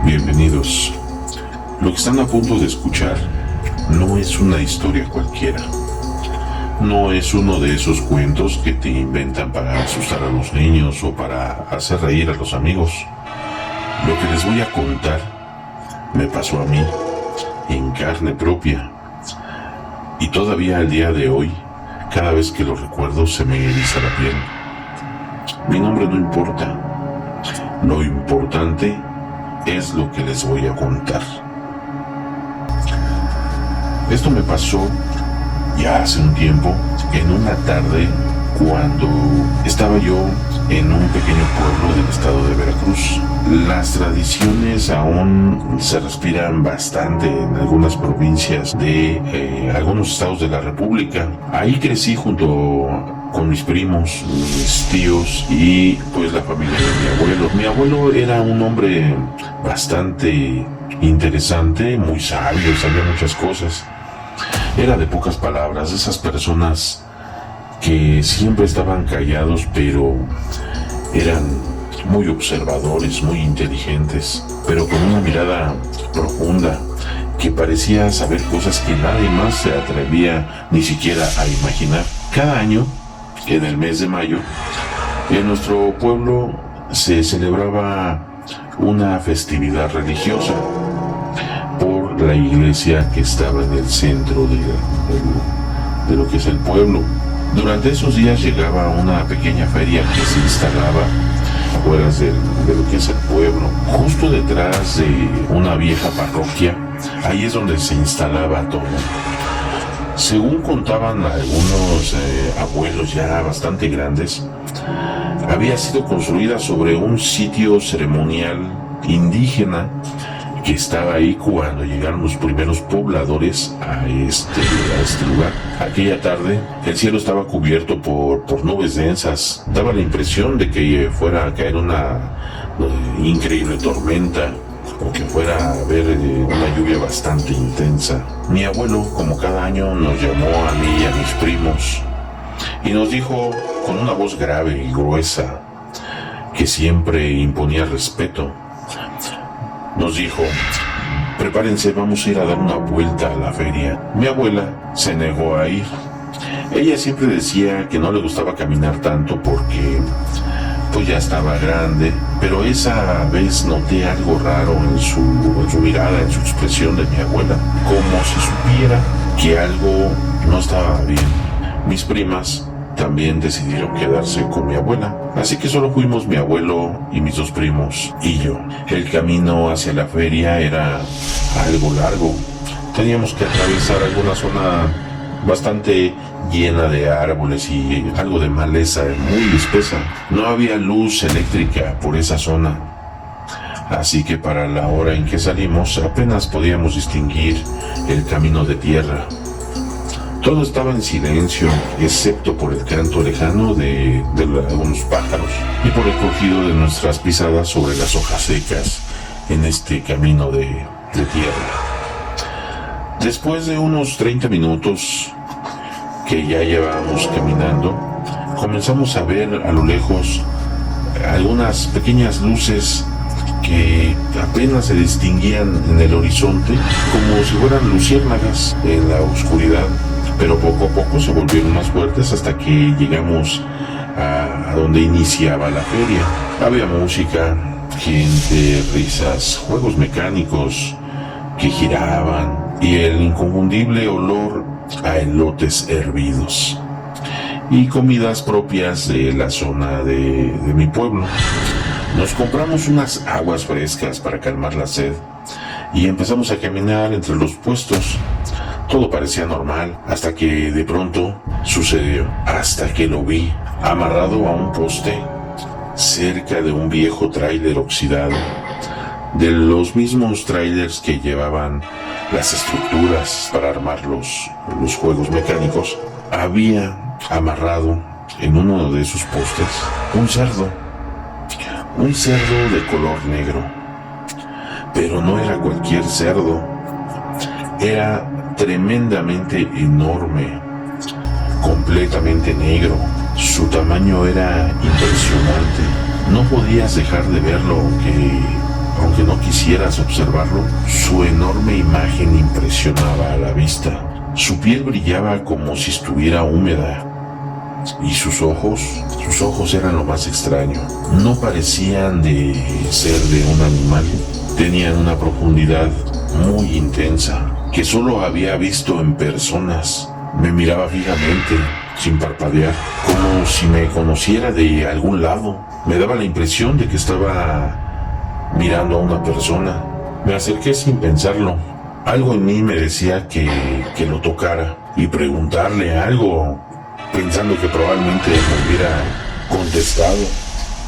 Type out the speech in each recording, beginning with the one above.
Bienvenidos. Lo que están a punto de escuchar no es una historia cualquiera. No es uno de esos cuentos que te inventan para asustar a los niños o para hacer reír a los amigos. Lo que les voy a contar me pasó a mí, en carne propia. Y todavía al día de hoy, cada vez que lo recuerdo se me eriza la piel. Mi nombre no importa. Lo importante es lo que les voy a contar. Esto me pasó ya hace un tiempo, en una tarde, cuando estaba yo en un pequeño pueblo del estado de Veracruz. Las tradiciones aún se respiran bastante en algunas provincias de algunos estados de la República. Ahí crecí junto con mis primos, mis tíos y pues la familia de mi abuelo. Mi abuelo era un hombre bastante interesante, muy sabio, sabía muchas cosas. Era de pocas palabras, de esas personas que siempre estaban callados, pero eran muy observadores, muy inteligentes, pero con una mirada profunda, que parecía saber cosas que nadie más se atrevía ni siquiera a imaginar. Cada año, en el mes de mayo, en nuestro pueblo se celebraba una festividad religiosa por la iglesia que estaba en el centro de lo que es el pueblo. Durante esos días llegaba una pequeña feria que se instalaba afuera de lo que es el pueblo, justo detrás de una vieja parroquia. Ahí es donde se instalaba todo. Según contaban algunos abuelos ya bastante grandes, había sido construida sobre un sitio ceremonial indígena que estaba ahí cuando llegaron los primeros pobladores a este lugar. Aquella tarde el cielo estaba cubierto por nubes densas. Daba la impresión de que fuera a caer una increíble tormenta o que fuera a haber una lluvia bastante intensa. Mi abuelo, como cada año, nos llamó a mí y a mis primos y nos dijo con una voz grave y gruesa que siempre imponía respeto. Nos dijo: prepárense, vamos a ir a dar una vuelta a la feria. Mi abuela se negó a ir. Ella siempre decía que no le gustaba caminar tanto porque pues ya estaba grande, pero esa vez noté algo raro en su mirada, en su expresión de mi abuela, como si supiera que algo no estaba bien. Mis primas también decidieron quedarse con mi abuela, así que solo fuimos mi abuelo y mis dos primos y yo. El camino hacia la feria era algo largo. Teníamos que atravesar alguna zona bastante llena de árboles y algo de maleza muy espesa. No había luz eléctrica por esa zona, así que para la hora en que salimos apenas podíamos distinguir el camino de tierra. Todo estaba en silencio, excepto por el canto lejano de algunos pájaros y por el crujido de nuestras pisadas sobre las hojas secas en este camino de tierra. Después de unos 30 minutos que ya llevábamos caminando, comenzamos a ver a lo lejos algunas pequeñas luces que apenas se distinguían en el horizonte, como si fueran luciérnagas en la oscuridad. Pero poco a poco se volvieron más fuertes hasta que llegamos a donde iniciaba la feria. Había música, gente, risas, juegos mecánicos que giraban y el inconfundible olor a elotes hervidos y comidas propias de la zona de mi pueblo. Nos compramos unas aguas frescas para calmar la sed y empezamos a caminar entre los puestos. Todo parecía normal, hasta que de pronto sucedió, hasta que lo vi amarrado a un poste cerca de un viejo tráiler oxidado, de los mismos tráilers que llevaban las estructuras para armar los juegos mecánicos. Había amarrado en uno de esos postes un cerdo de color negro, pero no era cualquier cerdo, era tremendamente enorme, completamente negro. Su tamaño era impresionante. No podías dejar de verlo aunque no quisieras. quisieras observarlo, su enorme imagen impresionaba a la vista. Su piel brillaba como si estuviera húmeda. Y sus ojos eran lo más extraño. No parecían de ser de un animal. Tenían una profundidad muy intensa que solo había visto en personas. Me miraba fijamente, sin parpadear, como si me conociera de algún lado. Me daba la impresión de que estaba mirando a una persona. Me acerqué sin pensarlo. Algo en mí me decía que lo tocara y preguntarle algo, pensando que probablemente me hubiera contestado.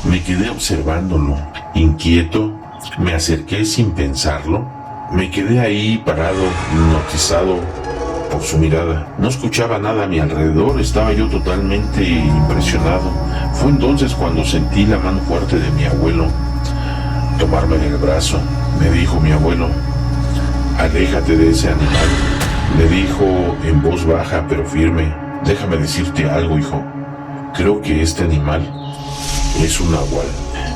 Me quedé observándolo, inquieto. Me acerqué sin pensarlo. Me quedé ahí parado, hipnotizado por su mirada. No escuchaba nada a mi alrededor, estaba yo totalmente impresionado. Fue entonces cuando sentí la mano fuerte de mi abuelo tomarme del brazo. Me dijo mi abuelo: aléjate de ese animal. Le dijo en voz baja pero firme: déjame decirte algo, hijo. Creo que este animal es un nahual.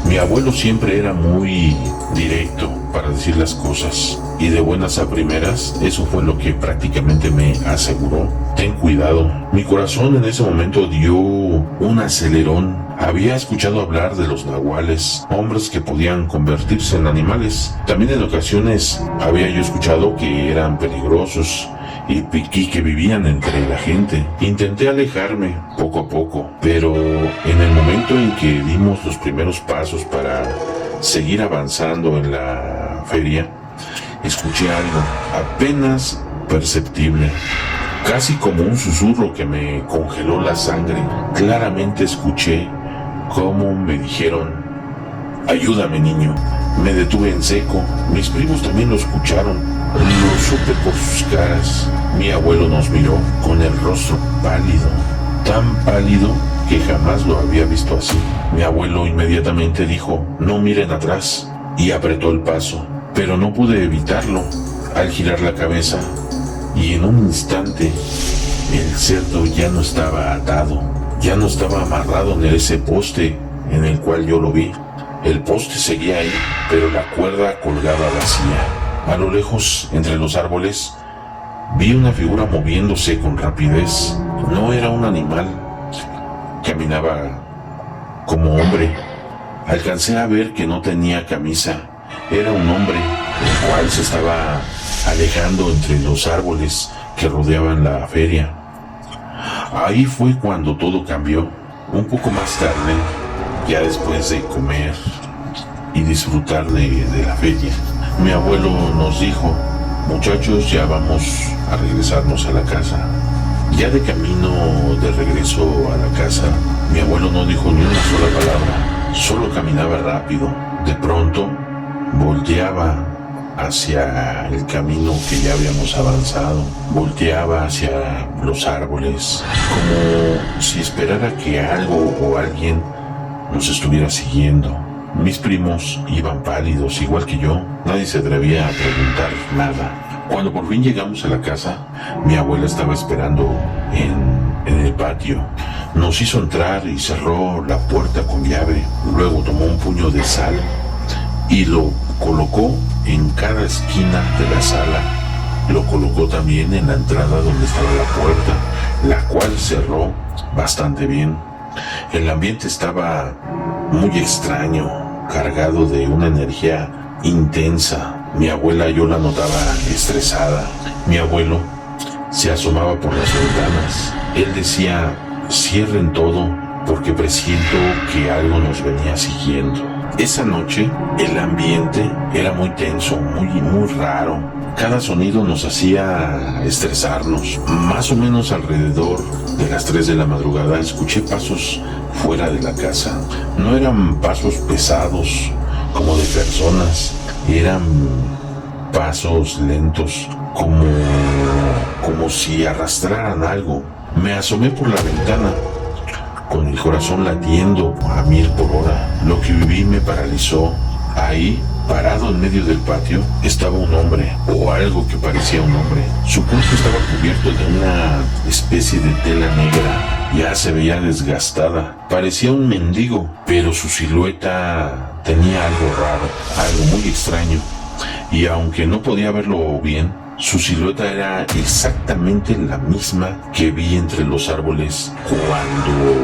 Mi abuelo siempre era muy directo para decir las cosas, y de buenas a primeras eso fue lo que prácticamente me aseguró: ten cuidado. Mi corazón en ese momento dio un acelerón. Había escuchado hablar de los nahuales, hombres que podían convertirse en animales. También en ocasiones había yo escuchado que eran peligrosos y que vivían entre la gente. Intenté alejarme poco a poco, pero en el momento en que dimos los primeros pasos para seguir avanzando en la feria, escuché algo apenas perceptible, casi como un susurro que me congeló la sangre. Claramente escuché cómo me dijeron: ayúdame, niño. Me detuve en seco. Mis primos también lo escucharon. Lo supe por sus caras. Mi abuelo nos miró con el rostro pálido, tan pálido que jamás lo había visto así. Mi abuelo inmediatamente dijo: no miren atrás, y apretó el paso, pero no pude evitarlo al girar la cabeza, y en un instante el cerdo ya no estaba atado, ya no estaba amarrado en ese poste en el cual yo lo vi. El poste seguía ahí, pero la cuerda colgaba vacía. A lo lejos, entre los árboles, vi una figura moviéndose con rapidez. No era un animal, caminaba como hombre. Alcancé a ver que no tenía camisa. Era un hombre, el cual se estaba alejando entre los árboles que rodeaban la feria. Ahí fue cuando todo cambió. Un poco más tarde, ya después de comer y disfrutar de la feria, mi abuelo nos dijo: muchachos, ya vamos a regresarnos a la casa. Ya de camino de regreso a la casa, mi abuelo no dijo ni una sola palabra, solo caminaba rápido. De pronto, volteaba hacia el camino que ya habíamos avanzado, volteaba hacia los árboles, como si esperara que algo o alguien nos estuviera siguiendo. Mis primos iban pálidos, igual que yo. Nadie se atrevía a preguntar nada. Cuando por fin llegamos a la casa, mi abuela estaba esperando en el patio. Nos hizo entrar y cerró la puerta con llave. Luego tomó un puño de sal y lo colocó en cada esquina de la sala. Lo colocó también en la entrada donde estaba la puerta, la cual cerró bastante bien. El ambiente estaba muy extraño, cargado de una energía intensa. Mi abuela yo la notaba estresada. Mi abuelo se asomaba por las ventanas. Él decía: cierren todo porque presiento que algo nos venía siguiendo. Esa noche el ambiente era muy tenso, muy raro. Cada sonido nos hacía estresarnos. Más o menos alrededor de las 3 de la madrugada escuché pasos fuera de la casa. No eran pasos pesados como de personas, eran pasos lentos, como si arrastraran algo. Me asomé por la ventana, con el corazón latiendo a 1000 por hora. Lo que viví me paralizó. Ahí, parado en medio del patio, estaba un hombre, o algo que parecía un hombre. Su cuerpo estaba cubierto de una especie de tela negra. Ya se veía desgastada. Parecía un mendigo, pero su silueta tenía algo raro, algo muy extraño. y aunque no podía verlo bien, su silueta era exactamente la misma que vi entre los árboles cuando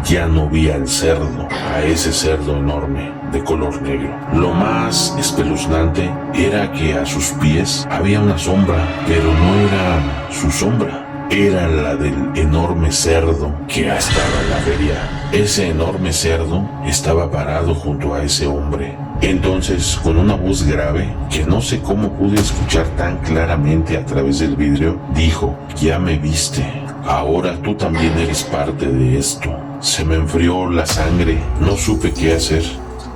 ya no vi al cerdo, a ese cerdo enorme de color negro. Lo más espeluznante era que a sus pies había una sombra, pero no era su sombra, era la del enorme cerdo que estaba en la feria. Ese enorme cerdo estaba parado junto a ese hombre. Entonces, con una voz grave, que no sé cómo pude escuchar tan claramente a través del vidrio, dijo: ya me viste, ahora tú también eres parte de esto. Se me enfrió la sangre, no supe qué hacer,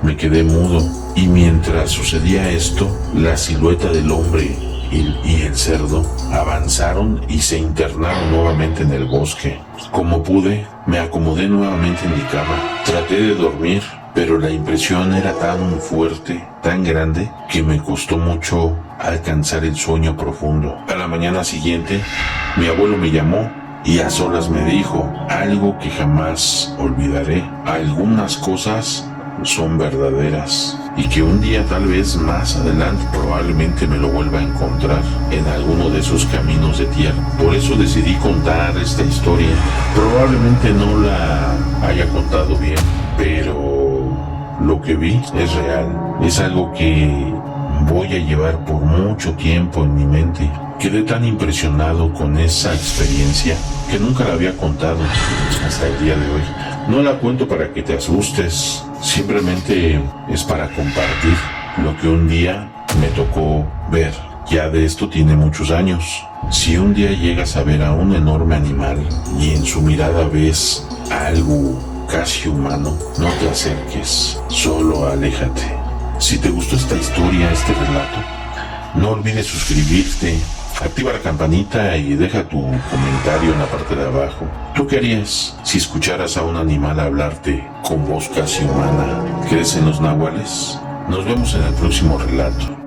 me quedé mudo, y mientras sucedía esto, la silueta del hombre y el cerdo avanzaron y se internaron nuevamente en el bosque. Como pude, me acomodé nuevamente en mi cama, traté de dormir, pero la impresión era tan fuerte, tan grande, que me costó mucho alcanzar el sueño profundo. A la mañana siguiente, mi abuelo me llamó y a solas me dijo algo que jamás olvidaré: algunas cosas son verdaderas y que un día, tal vez más adelante, probablemente me lo vuelva a encontrar en alguno de esos caminos de tierra. Por eso decidí contar esta historia. Probablemente no la haya contado bien, pero lo que vi es real. Es algo que voy a llevar por mucho tiempo en mi mente. Quedé tan impresionado con esa experiencia que nunca la había contado hasta el día de hoy. No la cuento para que te asustes, simplemente es para compartir lo que un día me tocó ver. Ya de esto tiene muchos años. Si un día llegas a ver a un enorme animal y en su mirada ves algo casi humano, no te acerques, solo aléjate. Si te gustó esta historia, este relato, no olvides suscribirte, activa la campanita y deja tu comentario en la parte de abajo. ¿Tú qué harías si escucharas a un animal hablarte con voz casi humana? ¿Crees en los nahuales? Nos vemos en el próximo relato.